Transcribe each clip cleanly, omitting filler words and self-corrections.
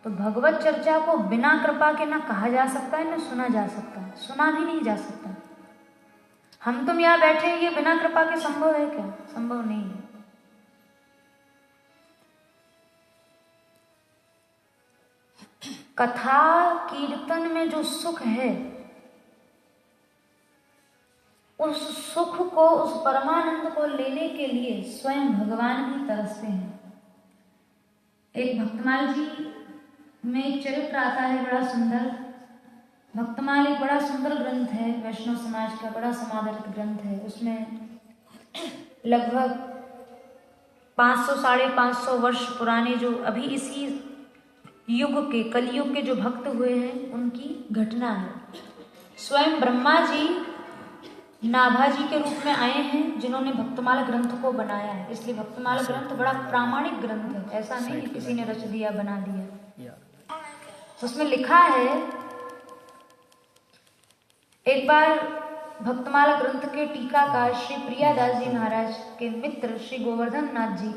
तो भगवत चर्चा को बिना कृपा के ना कहा जा सकता है, ना सुना जा सकता है, सुना भी नहीं जा सकता। हम तुम यहाँ बैठे ये बिना कृपा के संभव है क्या? संभव नहीं है। कथा कीर्तन में जो सुख है, उस सुख को, उस परमानंद को लेने के लिए स्वयं भगवान भी तरसते हैं। एक भक्तमाल जी में एक चरित्र आता है बड़ा सुंदर। भक्तमाल एक बड़ा सुंदर ग्रंथ है, वैष्णव समाज का बड़ा समादरित ग्रंथ है। उसमें लगभग 500 साढ़े 500 वर्ष पुराने जो अभी इसी युग के, कलयुग के जो भक्त हुए हैं उनकी घटना है। स्वयं ब्रह्मा जी नाभा जी के रूप में आए हैं जिन्होंने भक्तमाल ग्रंथ को बनाया है। इसलिए भक्तमाल ग्रंथ बड़ा प्रामाणिक ग्रंथ है, ऐसा नहीं कि किसी ने रच दिया, बना दिया। उसमें लिखा है, एक बार भक्तमाल ग्रंथ के टीकाकार श्री प्रियादास जी महाराज के मित्र श्री गोवर्धन नाथ जी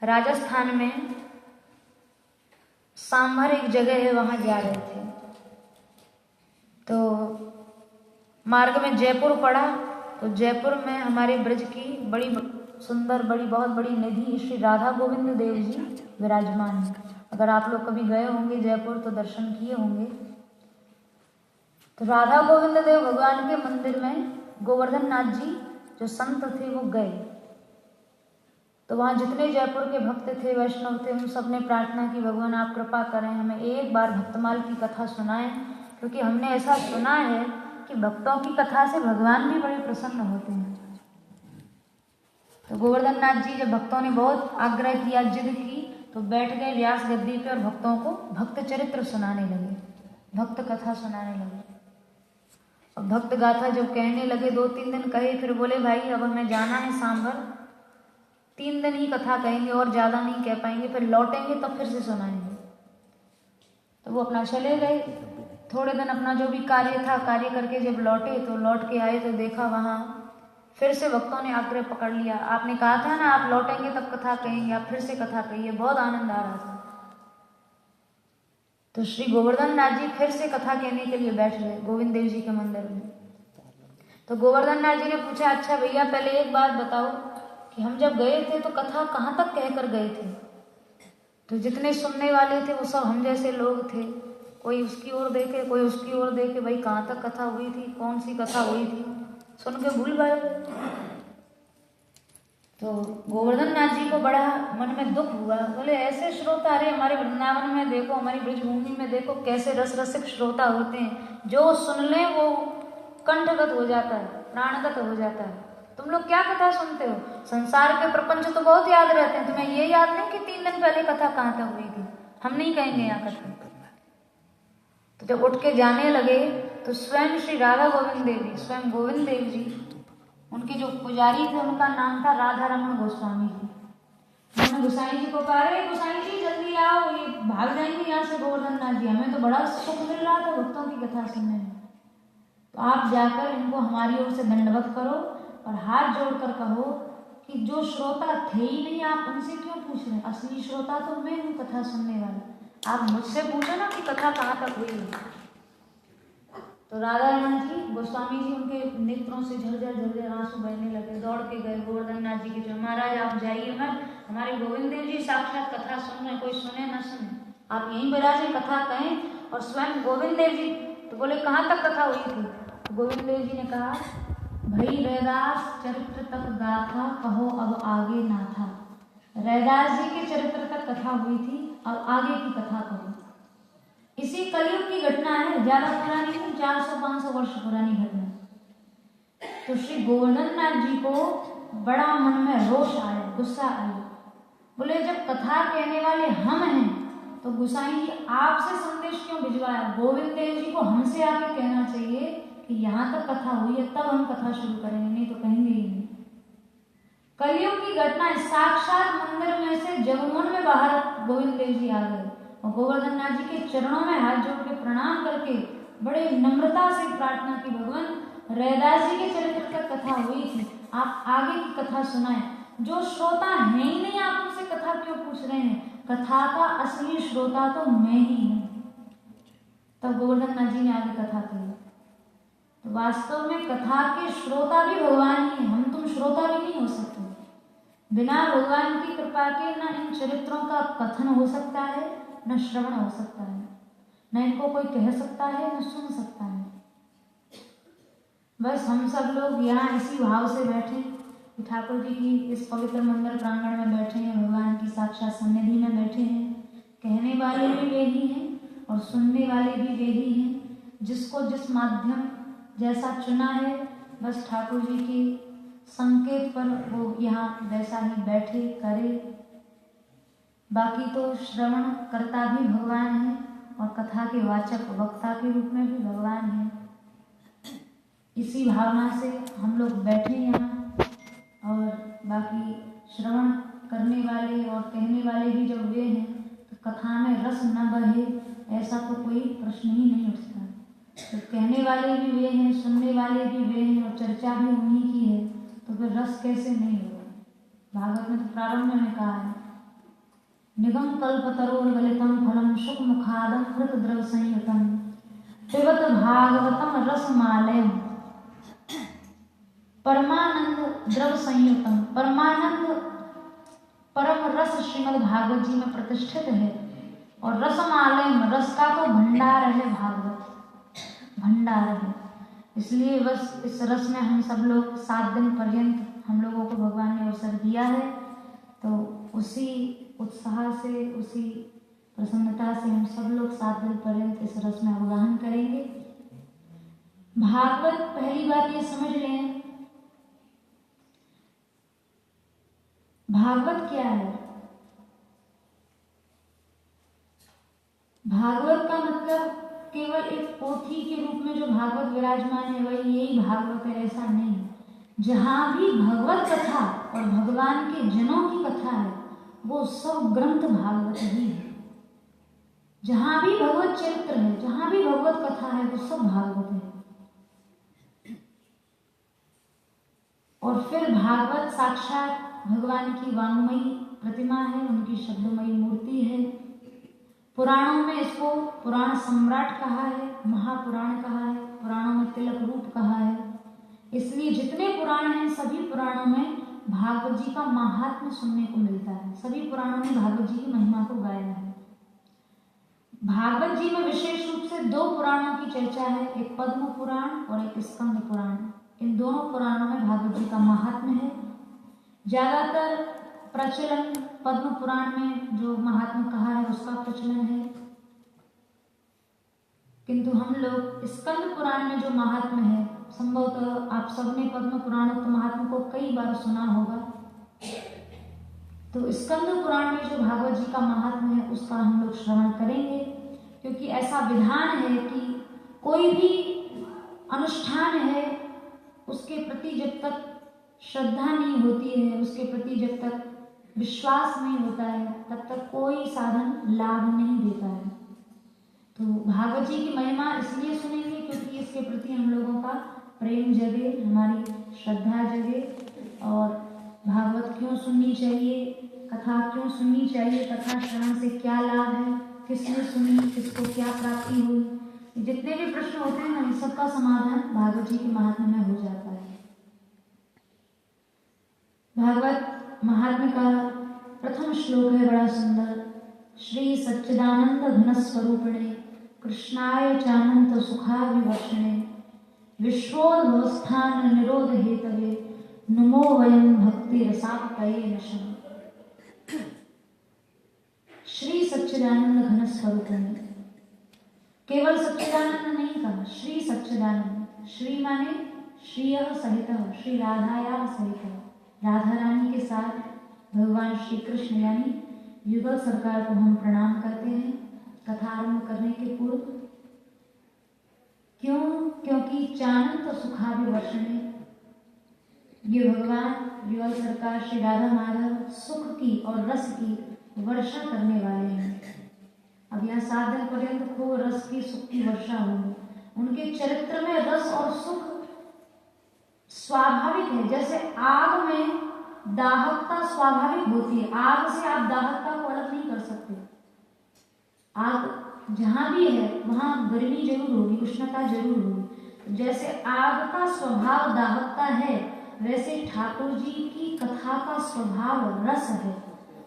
राजस्थान में सांभर एक जगह है, वहां जा रहे थे। तो मार्ग में जयपुर पड़ा। तो जयपुर में हमारे ब्रज की बड़ी सुंदर, बहुत बड़ी नदी श्री राधा गोविंद देव जी विराजमान है। अगर आप लोग कभी गए होंगे जयपुर तो दर्शन किए होंगे। तो राधा गोविंद देव भगवान के मंदिर में गोवर्धन नाथ जी जो संत थे वो गए। तो वहाँ जितने जयपुर के भक्त थे, वैष्णव थे, उन सब ने प्रार्थना की, भगवान आप कृपा करें, हमें एक बार भक्तमाल की कथा सुनाएं, क्योंकि हमने ऐसा सुना है कि भक्तों की कथा से भगवान भी बड़े प्रसन्न होते हैं। तो गोवर्धन नाथ जी जब भक्तों ने बहुत आग्रह किया, जिद की, तो बैठ गए व्यास गद्दी पे और भक्तों को भक्त चरित्र सुनाने लगे, भक्त कथा सुनाने लगे। और भक्त गाथा जब कहने लगे, 2-3 दिन कहे, फिर बोले भाई अब हमें जाना है सांभर, 3 दिन ही कथा कहेंगे और ज़्यादा नहीं कह पाएंगे, फिर लौटेंगे तब फिर से सुनाएंगे। तो वो अपना चले गए। थोड़े दिन अपना जो भी कार्य था कार्य करके जब लौटे, तो लौट के आए तो देखा वहाँ फिर से भक्तों ने आग्रह पकड़ लिया, आपने कहा था ना आप लौटेंगे तब कथा कहेंगे, आप फिर से कथा कहिए। बहुत आनंद आ रहा था। तो श्री गोवर्धन नाथ जी फिर से कथा कहने के लिए बैठ गए गोविंद देव जी के मंदिर में। तो गोवर्धन नाथ जी ने पूछा, अच्छा भैया पहले एक बात बताओ कि हम जब गए थे तो कथा कहाँ तक कहकर गए थे? तो जितने सुनने वाले थे वो सब हम जैसे लोग थे, कोई उसकी ओर देखे, कोई उसकी ओर देखे, भाई कहाँ तक कथा हुई थी, कौन सी कथा हुई थी, सुन के भूल गए। तो गोवर्धन नाथ जी को बड़ा मन में दुख हुआ। बोले ऐसे श्रोता, अरे हमारे वृंदावन में देखो, हमारी ब्रजभूमि में देखो कैसे रस रसिक श्रोता होते हैं, जो सुन ले वो कंठगत हो जाता है, प्राणगत हो जाता है। तुम लोग क्या कथा सुनते हो? संसार के प्रपंच तो बहुत याद रहते हैं, तुम्हें ये याद नहीं कि 3 दिन पहले कथा कहाँ तक हुई थी? हम नहीं कहेंगे यहाँ कथा। तो जब उठ के जाने लगे तो स्वयं श्री राधा गोविंद देव जी, स्वयं गोविंद देव जी, उनके जो पुजारी थे उनका नाम था राधा रमन गोस्वामी जी। उन्होंने गोसाई जी को कहा, अरे गोसाई जी जल्दी आओ, ये भाग जाएंगे यहाँ से गोवर्धन नाथ जी, हमें तो बड़ा सुख मिल रहा था भक्तों की कथा सुनने में, तो आप जाकर इनको हमारी ओर से दंडवत करो और हाथ जोड़कर कहो कि जो श्रोता थे ही नहीं आप उनसे क्यों पूछ रहे हैं? असली श्रोता तो मैं हूँ कथा सुनने वाला, आप मुझसे पूछो ना कि कथा कहाँ तक हुई है। तो राधा रमन जी गोस्वामी जी, उनके नेत्रों से झरझर आंसू बहने लगे, दौड़ के गए गोवर्धन नाथ जी के जो, महाराज आप जाइए मत, हमारे गोविंद देव जी साक्षात कथा सुन रहे, कोई सुने न सुने, आप यहीं बिराजे, कथा कहें। और स्वयं गोविंद देव जी तो बोले कहाँ तक कथा हुई थी? तो गोविंद देव जी ने कहा, भई रैदास चरित्र तक गाथा, कहो अब आगे ना था। रैदास जी के चरित्र तक कथा हुई थी, अब आगे की कथा कहो। इसी कलयुग की घटना है, ज्यादा पुरानी नहीं, 400-500 वर्ष पुरानी घटना। तो श्री गोवर्धन नाथ जी को बड़ा मन में रोष आया, गुस्सा आया। बोले जब कथा कहने वाले हम हैं तो गोसाई जी आपसे संदेश क्यों भिजवाया? गोविंद देव जी को हमसे आके कहना चाहिए कि यहाँ तक कथा हुई है, तब हम कथा शुरू करेंगे, नहीं तो कहेंगे ही नहीं। कलयुग की घटना है, साक्षात मंदिर में से जगमोहन में बाहर गोविंद देव जी आ गए और गोवर्धन नाथ जी के चरणों में हाथ जोड़ के प्रणाम करके बड़े नम्रता से प्रार्थना की, भगवान रैदास जी के चरित्र तक कथा हुई थी, आप आगे की कथा सुनाएं। जो श्रोता है ही नहीं आप उनसे कथा क्यों पूछ रहे हैं? कथा का असली श्रोता तो मैं ही हूँ। तब गोवर्धन नाथ जी ने आगे कथा कही। तो वास्तव में कथा के श्रोता भी भगवान ही है, हम तुम श्रोता भी नहीं हो सकते। बिना भगवान की कृपा के न इन चरित्रों का कथन हो सकता है, न श्रवण हो सकता है, न इनको कोई कह सकता है, न सुन सकता है। बस हम सब लोग यहाँ इसी भाव से बैठे कि ठाकुर जी की इस पवित्र मंदिर प्रांगण में बैठे हैं, भगवान की साक्षात सन्निधि में बैठे हैं। कहने वाले भी वे ही हैं और सुनने वाले भी वे ही हैं। जिसको जिस माध्यम जैसा चुना है, बस ठाकुर जी की संकेत पर वो यहाँ वैसा ही बैठे करे। बाकी तो श्रवण करता भी भगवान है और कथा के वाचक वक्ता के रूप में भी भगवान है। इसी भावना से हम लोग बैठे यहाँ, और बाकी श्रवण करने वाले और कहने वाले भी जब वे हैं तो कथा में रस न बहे ऐसा तो कोई प्रश्न ही नहीं उठता। तो कहने वाले भी वे हैं, सुनने वाले भी वे हैं और चर्चा भी उन्हीं की है, तो फिर रस कैसे नहीं होगा। भागवत में तो प्रारंभ में कहा है, निगम कल्पतरोर गलितम फलम शुक मुखादम हृत द्रव संयुतम पिबत भागवतम रसमालयम परमानंद द्रव संयुतम। परमानंद परम रस श्रीमद् भागवत जी में प्रतिष्ठित है, और रसमालयम रस का तो भंडार है, भागवत भंडार है। इसलिए बस इस रस में हम सब लोग 7 दिन पर्यंत हम लोगों को भगवान ने अवसर दिया है, तो उसी उत्साह से, उसी प्रसन्नता से हम सब लोग 7 दिन पर्यंत इस रस में अवगाहन करेंगे। भागवत, पहली बात ये समझ लें, भागवत क्या है। भागवत का मतलब केवल एक पोथी के रूप में जो भागवत विराजमान है वही यही भागवत है, ऐसा नहीं। जहाँ भी भगवत कथा और भगवान के जनों की कथा है वो सब ग्रंथ भागवत ही है। जहाँ भी भगवत चरित्र है, जहाँ भी भगवत कथा है वो सब भागवत है। और फिर भागवत साक्षात भगवान की वाङ्मयी प्रतिमा है, उनकी शब्दमयी मूर्ति है। पुराणों में इसको पुराण सम्राट कहा है, महापुराण कहा है, पुराणों में तिलक रूप कहा है। इसलिए जितने पुराण हैं सभी पुराणों में भागवत जी का महात्म्य सुनने को मिलता है। सभी पुराणों में भागवत जी की महिमा को गाया है। भागवत जी में विशेष रूप से 2 पुराणों की चर्चा है, एक पद्म पुराण और एक स्कंद पुराण। इन दोनों पुराणों में भागवत जी का महात्म्य है। ज्यादातर प्रचलन पद्म पुराण में जो महात्म्य कहा है उसका प्रचलन है, किंतु हम लोग स्कंद पुराण में जो महात्म्य है, संभवतः आप सबने पद्म पुराणोक्त महात्म्य को कई बार सुना होगा, तो स्कंद पुराण में जो भागवत जी का महात्म्य है उसका हम लोग श्रवण करेंगे। क्योंकि ऐसा विधान है कि कोई भी अनुष्ठान है उसके प्रति जब तक श्रद्धा नहीं होती है, उसके प्रति जब तक विश्वास नहीं होता है, तब तक कोई साधन लाभ नहीं देता है। तो भागवत जी की महिमा इसलिए सुनेंगे क्योंकि इसके प्रति हम लोगों का प्रेम जगे, हमारी श्रद्धा जगे। और भागवत क्यों सुननी चाहिए, कथा क्यों सुननी चाहिए, कथा श्रवण से क्या लाभ है, किसने सुनी, किसको क्या प्राप्ति हुई, जितने भी प्रश्न होते हैं ना, इन सबका समाधान भागवत जी के महात्म्य में हो जाता है। भागवत महात्म्य का प्रथम श्लोक है बड़ा सुंदर। श्री सच्चिदानंद घन स्वरूपिणे कृष्णाय चानंत सुखाभिवर्षणे विश्वोद्भवस्थान निरोध हेतवे नमो वयं भक्ति रसाप्तये नशः। श्री सच्चिदानंद घन स्वरूपिणे, केवल सच्चिदानंद नहीं कहा, श्री सच्चिदानंद। श्री माने श्रीय सहित, श्री राधाया सहित, राधा रानी के साथ भगवान श्री कृष्ण यानी युगल सरकार को हम प्रणाम करते हैं कथा आरंभ करने के पूर्व। क्यों? क्योंकि चानंत सुखाभिवर्षणे, ये भगवान युगल सरकार श्री राधा माधव सुख की और रस की वर्षा करने वाले हैं। अब यहाँ 7 दिन पर्यंत खूब रस की, सुख की वर्षा होगी। उनके चरित्र में रस और सुख स्वाभाविक है। जैसे आग में दाहकता स्वाभाविक होती है। आग से आप दाहकता को अलग नहीं कर सकते। आग जहां भी है वहां गर्मी जरूर होगी, उष्णता जरूर होगी। जैसे आग का स्वभाव दाहकता है, वैसे ठाकुर जी की कथा का स्वभाव रस है।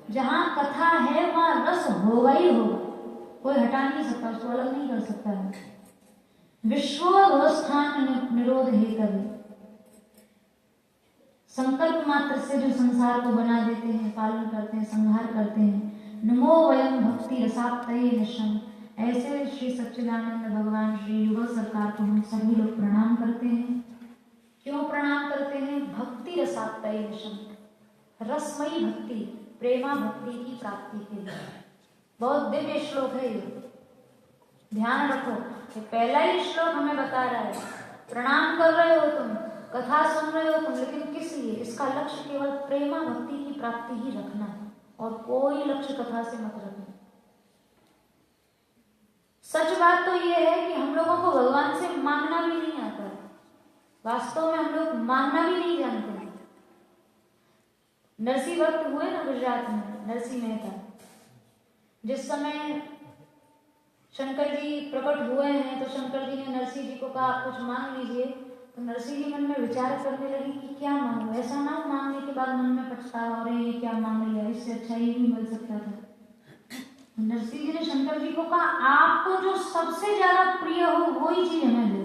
जहां कथा है वहां रस होगा ही होगा, कोई हटा नहीं सकता, उसको अलग नहीं कर सकता है। विश्वोत्थान निरोध हे कवि, संकल्प मात्र से जो संसार को बना देते हैं, पालन करते हैं, संहार करते हैं। नमो वयम भक्ति रसाप्तये निशम, ऐसे श्री सच्चिदानंद भगवान श्री युगल सरकार को हम सभी लोग प्रणाम करते हैं। क्यों प्रणाम करते हैं? भक्ति रसाप्तये निशम, रसमयी भक्ति, प्रेमा भक्ति की प्राप्ति के लिए। बहुत दिव्य श्लोक है ये, ध्यान रखो। ये पहला ही श्लोक हमें बता रहा है, प्रणाम कर रहे हो तुम, कथा सुन रहे हो तुम, लेकिन किस लिए? इसका लक्ष्य केवल प्रेमा भक्ति की प्राप्ति ही रखना है, और कोई लक्ष्य कथा से मत रखना। सच बात तो ये है कि हम लोगों को भगवान से मांगना भी नहीं आता है। वास्तव में हम लोग मांगना भी नहीं जानते। नरसिंह भक्त हुए ना गुजरात में, नरसिंह मेहता, जिस समय शंकर जी प्रकट हुए हैं तो शंकर जी ने नरसिंह जी को कहा आप कुछ मांग लीजिए। तो नरसिंह जी मन में विचार करने लगे कि क्या मांगू, ऐसा ना हो मांगने के बाद मन में पछतावा, अरे ये क्या मांग लिया, इससे अच्छा ये भी मिल सकता था। नरसिंह जी ने शंकर जी को कहा आपको जो सबसे ज्यादा प्रिय हो वही चीज हमें दो।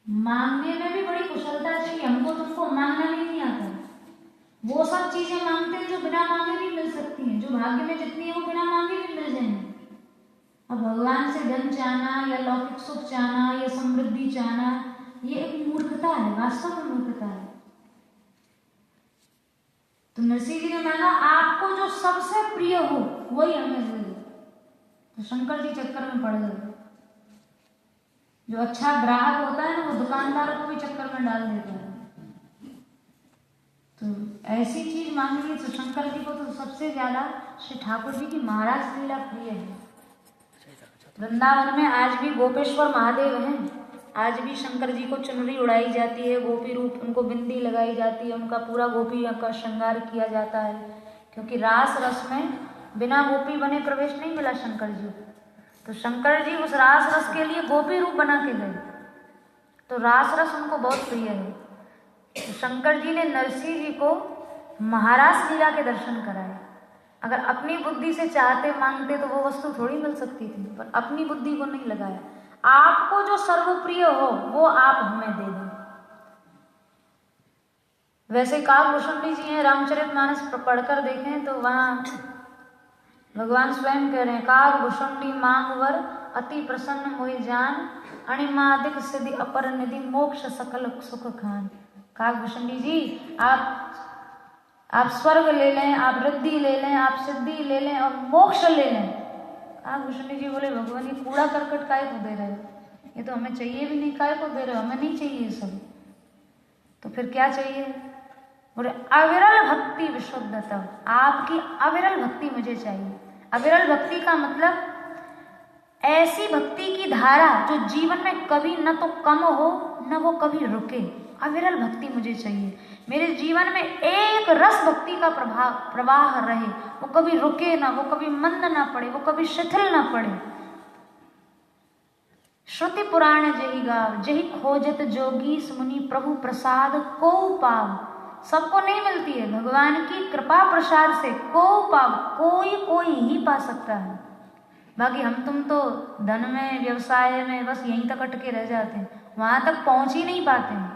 मांगने में भी बड़ी कुशलता चाहिए, हमको तुमको मांगना नहीं आता। वो सब चीजें मांगते हैं जो बिना मांगे भी मिल सकती हैं, जो भाग्य में जितनी है वो बिना मांगे भी मिल जाएंगी। अब भगवान से धन चाहना या लौकिक सुख चाहना या समृद्धि चाहना, ये एक मूर्खता है, वास्तव में मूर्खता है। तो नरसिंह जी ने मांगा आपको जो सबसे प्रिय हो वही हमें दे दो। तो शंकर जी चक्कर में पड़ गए। जो अच्छा ग्राहक होता है ना, वो दुकानदारों को भी चक्कर में डाल देता है। तो ऐसी चीज मांगी तो शंकर जी को तो सबसे ज्यादा श्री ठाकुर जी की महाराज लीला प्रिय है। वृंदावन में आज भी गोपेश्वर महादेव हैं, आज भी शंकर जी को चुनरी उड़ाई जाती है, गोपी रूप उनको बिंदी लगाई जाती है, उनका पूरा गोपी का श्रृंगार किया जाता है। क्योंकि रास रस में बिना गोपी बने प्रवेश नहीं मिला शंकर जी को। तो शंकर जी उस रास रस के लिए गोपी रूप बना के गए, तो रास रस उनको बहुत प्रिय है। तो शंकर जी ने नरसिंह जी को महारास लीला के दर्शन कराए। अगर अपनी बुद्धि से चाहते मांगते तो वो वस्तु थोड़ी मिल सकती थी, पर अपनी बुद्धि को नहीं लगाया। आपको जो सर्वप्रिय हो वो आप हमें दे दो। वैसे काकभूषणी जी हैं, रामचरितमानस पढ़कर देखें तो वहां भगवान स्वयं कह रहे हैं, काकभूषणी मांग वर अति प्रसन्न मोहि जान, अणिमादिक सिद्धि अपर निधि मोक्ष सकल सुख खान। काकभूषणी जी आप स्वर्ग ले लें, आप रिद्धि ले लें, आप सिद्धि ले लें और मोक्ष ले लें। काकभूषणी जी बोले भगवान ये कूड़ा करकट काय को दे रहे हो, ये तो हमें चाहिए भी नहीं, काय को दे रहे हो, हमें नहीं चाहिए ये सब। तो फिर क्या चाहिए? बोले अविरल भक्ति विशुद्धता, आपकी अविरल भक्ति मुझे चाहिए। अविरल भक्ति का मतलब ऐसी भक्ति की धारा जो जीवन में कभी न तो कम हो न वो कभी रुके। अविरल भक्ति मुझे चाहिए, मेरे जीवन में एक रस भक्ति का प्रवाह रहे, वो कभी रुके ना, वो कभी मंद ना पड़े, वो कभी शिथिल ना पड़े। श्रुति पुराण जही गाव, जही खोजत जोगी मुनि प्रभु प्रसाद को पाव। सबको नहीं मिलती है, भगवान की कृपा प्रसाद से को पाव, कोई ही पा सकता है। बाकी हम तुम तो धन में, व्यवसाय में बस यहीं तक अटके रह जाते हैं, वहां तक पहुंच ही नहीं पाते हैं।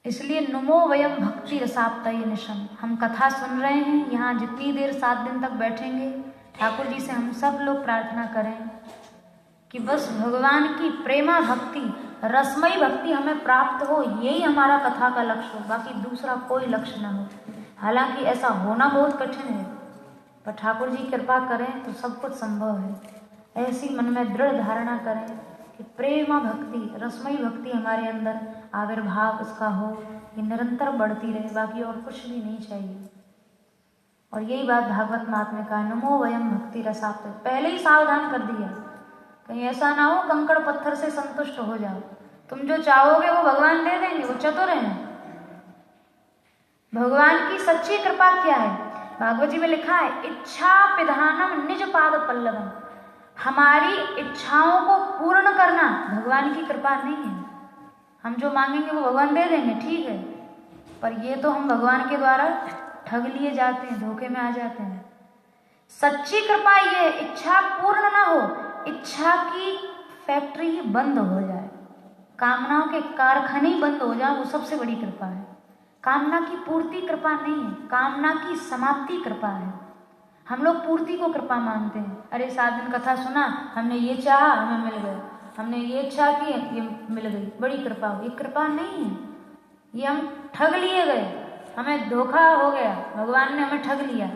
इसलिए नुमो वयम भक्ति रसाप्तये निशम, हम कथा सुन रहे हैं, यहाँ जितनी देर 7 दिन तक बैठेंगे, ठाकुर जी से हम सब लोग प्रार्थना करें कि बस भगवान की प्रेमा भक्ति, रसमयी भक्ति हमें प्राप्त हो, यही हमारा कथा का लक्ष्य हो, बाकी दूसरा कोई लक्ष्य ना हो। हालांकि ऐसा होना बहुत कठिन है, पर ठाकुर जी कृपा करें तो सब कुछ संभव है। ऐसी मन में दृढ़ धारणा करें कि प्रेमा भक्ति, रसमयी भक्ति हमारे अंदर आविर्भाव इसका हो, ये निरंतर बढ़ती रहे, बाकी और कुछ भी नहीं चाहिए। और यही बात भागवत महात्म्य का, नमो वयम भक्ति रसाप्तये, पहले ही सावधान कर दिया, कहीं ऐसा ना हो कंकड़ पत्थर से संतुष्ट हो जाओ। तुम जो चाहोगे वो भगवान दे देंगे, वो चतुर हैं। भगवान की सच्ची कृपा क्या है? भागवत जी में लिखा है, इच्छा पिधानम निज पाद पल्लवम। हमारी इच्छाओं को पूर्ण करना भगवान की कृपा नहीं है। हम जो मांगेंगे वो भगवान दे देंगे, ठीक है, पर ये तो हम भगवान के द्वारा ठग लिए जाते हैं, धोखे में आ जाते हैं। सच्ची कृपा ये इच्छा पूर्ण ना हो, इच्छा की फैक्ट्री ही बंद हो जाए, कामनाओं के कारखाने ही बंद हो जाए, वो सबसे बड़ी कृपा है। कामना की पूर्ति कृपा नहीं है, कामना की समाप्ति कृपा है। हम लोग पूर्ति को कृपा मानते हैं। अरे 7 दिन कथा सुना, हमने ये चाहा, हमें मिल गया, हमने ये इच्छा की, ये मिल गई, बड़ी कृपा हो। ये कृपा नहीं है, ये हम ठग लिए गए, हमें धोखा हो गया, भगवान ने हमें ठग लिया।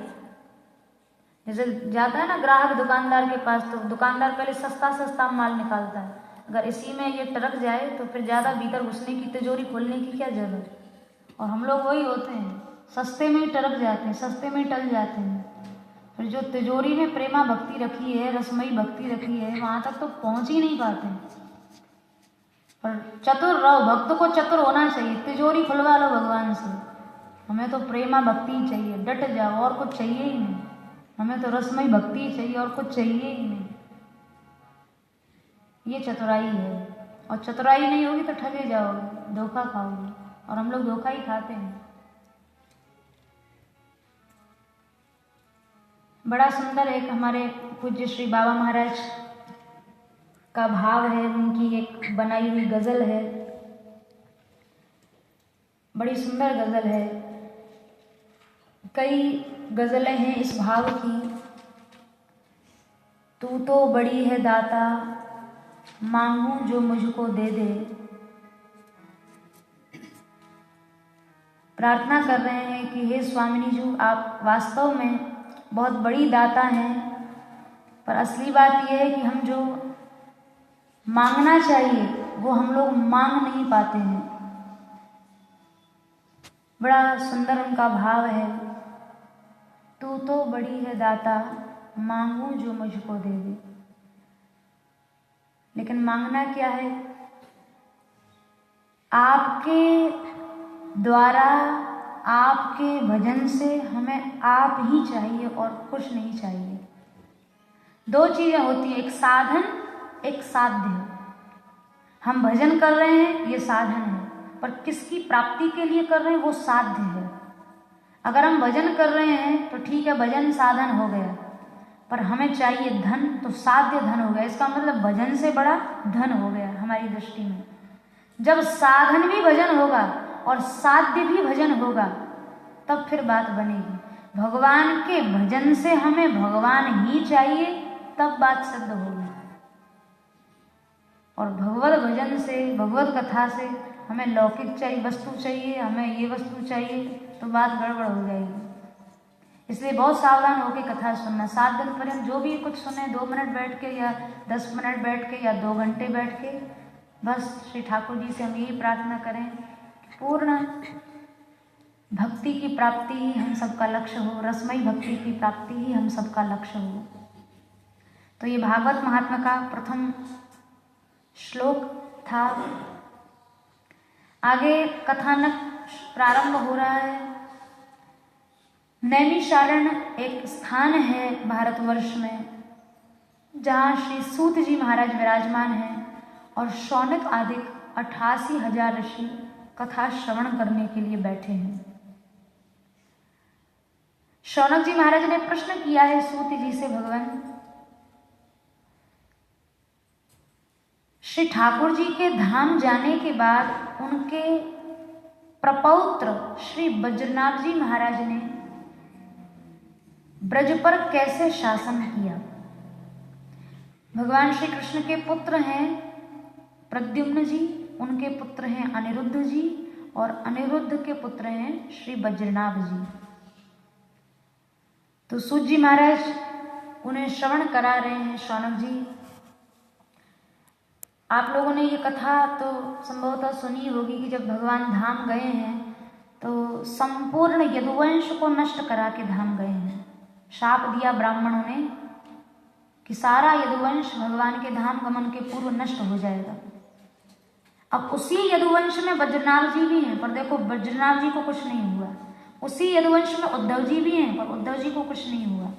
जैसे जाता है ना ग्राहक दुकानदार के पास, तो दुकानदार पहले सस्ता सस्ता माल निकालता है, अगर इसी में ये टरक जाए तो फिर ज़्यादा भीतर घुसने की, तिजोरी खोलने की क्या जरूरत। और हम लोग वही होते हैं, सस्ते में ही टरक जाते हैं, सस्ते में ही टल जाते हैं। फिर जो तिजोरी में प्रेमा भक्ति रखी है, रसमयी भक्ति रखी है, वहाँ तक तो पहुँच ही नहीं पाते। और चतुर रहो, भक्त को चतुर होना चाहिए, तिजोरी खुलवा लो भगवान से। हमें तो प्रेमा भक्ति ही चाहिए, डट जाओ, और कुछ चाहिए ही नहीं। हमें तो रसमयी भक्ति ही चाहिए, और कुछ चाहिए ही नहीं। ये चतुराई है, और चतुराई नहीं होगी तो ठगे जाओगे, धोखा खाओगे, और हम लोग धोखा ही खाते हैं। बड़ा सुंदर एक हमारे पूज्य श्री बाबा महाराज का भाव है, उनकी एक बनाई हुई गजल है, बड़ी सुंदर गजल है। कई गजलें हैं इस भाव की। तू तो बड़ी है दाता, मांगू जो मुझको दे दे। प्रार्थना कर रहे हैं कि हे स्वामिनी जी, आप वास्तव में बहुत बड़ी दाता हैं, पर असली बात यह है कि हम जो मांगना चाहिए वो हम लोग मांग नहीं पाते हैं। बड़ा सुंदर उनका भाव है, तू तो बड़ी है दाता, मांगू जो मुझको दे दे। लेकिन मांगना क्या है? आपके द्वारा, आपके भजन से हमें आप ही चाहिए और कुछ नहीं चाहिए। 2 चीजें होती हैं, एक साधन, एक साध्य। हम भजन कर रहे हैं, ये साधन है, पर किसकी प्राप्ति के लिए कर रहे हैं वो साध्य है। अगर हम भजन कर रहे हैं तो ठीक है, भजन साधन हो गया, पर हमें चाहिए धन, तो साध्य धन हो गया। इसका मतलब भजन से बड़ा धन हो गया हमारी दृष्टि में। जब साधन भी भजन होगा और साध्य भी भजन होगा, तब फिर बात बनेगी। भगवान के भजन से हमें भगवान ही चाहिए, तब बात सिद्ध होगी। और भगवत भजन से, भगवत कथा से हमें लौकिक चाहिए, वस्तु चाहिए, हमें ये वस्तु चाहिए, तो बात गड़बड़ हो जाएगी। इसलिए बहुत सावधान होकर कथा सुनना। 7 दिन पर्यंत जो भी कुछ सुने, 2 मिनट बैठ के या 10 मिनट बैठ के या 2 घंटे बैठ के, बस श्री ठाकुर जी से हम यही प्रार्थना करें, पूर्ण भक्ति की प्राप्ति ही हम सबका लक्ष्य हो, रसमयी भक्ति की प्राप्ति ही हम सबका लक्ष्य हो। तो ये भागवत महात्मा का प्रथम श्लोक था। आगे कथानक प्रारंभ हो रहा है। नैमिषारण्य एक स्थान है भारतवर्ष में, जहाँ श्री सूत जी महाराज विराजमान हैं, और शौनक आदि 88,000 ऋषि कथा श्रवण करने के लिए बैठे हैं। शौनक जी महाराज ने प्रश्न किया है सूत जी से, भगवान श्री ठाकुर जी के धाम जाने के बाद उनके प्रपौत्र श्री बज्रनाथ जी महाराज ने ब्रज पर कैसे शासन किया। भगवान श्री कृष्ण के पुत्र हैं प्रद्युम्न जी, उनके पुत्र हैं अनिरुद्ध जी, और अनिरुद्ध के पुत्र हैं श्री बज्रनाभ जी। तो सूत जी महाराज उन्हें श्रवण करा रहे हैं। शौनक जी, आप लोगों ने ये कथा तो संभवतः सुनी होगी कि जब भगवान धाम गए हैं तो संपूर्ण यदुवंश को नष्ट करा के धाम गए हैं। शाप दिया ब्राह्मणों ने कि सारा यदुवंश भगवान के धाम गमन के पूर्व नष्ट हो जाएगा। अब उसी यदुवंश में बद्रीनाथ जी भी हैं, पर देखो बद्रीनाथ जी को कुछ नहीं हुआ। उसी यदुवंश में उद्धव जी भी हैं, पर उद्धव जी को कुछ नहीं हुआ,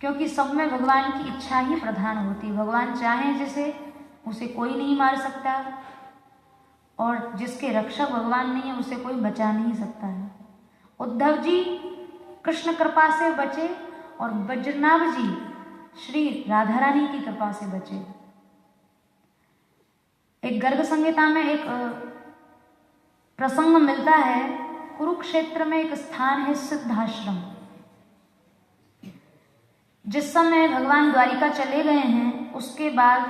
क्योंकि सब में भगवान की इच्छा ही प्रधान होती है। भगवान चाहे जिसे, उसे कोई नहीं मार सकता, और जिसके रक्षक भगवान नहीं है उसे कोई बचा नहीं सकता है। उद्धव जी कृष्ण कृपा से बचे और बद्रीनाथ जी श्री राधा रानी की कृपा से बचे। एक गर्ग संहिता में एक प्रसंग मिलता है, कुरुक्षेत्र में एक स्थान है सिद्धाश्रम। जिस समय भगवान द्वारिका चले गए हैं, उसके बाद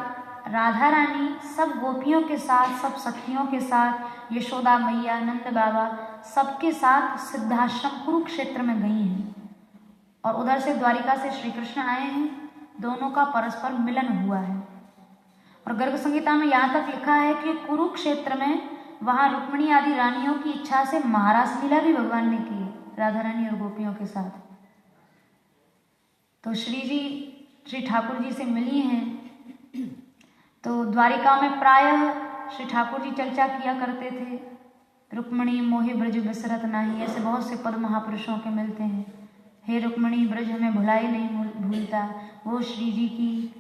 राधा रानी सब गोपियों के साथ, सब सखियों के साथ, यशोदा मैया, नंद बाबा, सबके साथ सिद्धाश्रम कुरुक्षेत्र में गई हैं, और उधर से द्वारिका से श्री कृष्ण आए हैं। दोनों का परस्पर मिलन हुआ है। और गर्ग संहिता में यहाँ तक लिखा है कि कुरुक्षेत्र में वहाँ रुक्मिणी आदि रानियों की इच्छा से महारास लीला भी भगवान ने की, राधा रानी और गोपियों के साथ। तो श्री ठाकुर जी से मिली हैं। तो द्वारिका में प्रायः श्री ठाकुर जी चर्चा किया करते थे, रुक्मिणी मोहि ब्रज बिसरत नाही, ऐसे बहुत से पद महापुरुषों के मिलते हैं। हे रुक्मिणी ब्रज हमें भुलाए नहीं भूलता। वो श्री जी की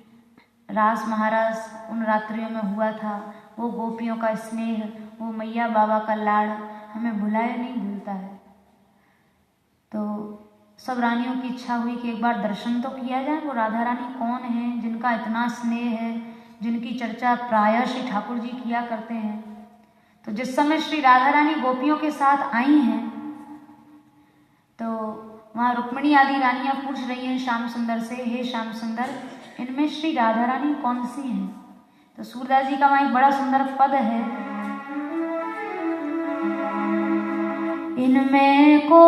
रास महारास उन रात्रियों में हुआ था, वो गोपियों का स्नेह, वो मैया बाबा का लाड़ हमें भुलाए नहीं भूलता है। तो सब रानियों की इच्छा हुई कि एक बार दर्शन तो किया जाए, वो राधा रानी कौन है जिनका इतना स्नेह है, जिनकी चर्चा प्रायः श्री ठाकुर जी किया करते हैं। तो जिस समय श्री राधा रानी गोपियों के साथ आई हैं, तो वहाँ रुक्मिणी आदि रानियाँ पूछ रही हैं श्याम सुंदर से, हे श्याम सुंदर, इनमें श्री राधा रानी कौन सी हैं? तो सूरदास जी का वहाँ एक बड़ा सुंदर पद है, इनमें को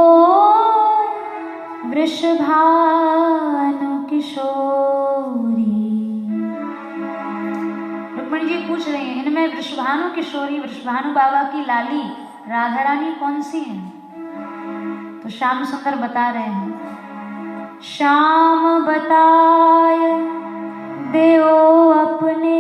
वृषभानु किशोरी। रुक्मिणी जी पूछ रही हैं, इनमें वृषभानु किशोरी, वृषभानु बाबा की लाली राधा रानी कौन सी हैं? तो श्याम सुंदर बता रहे हैं, श्याम बताय देओ अपने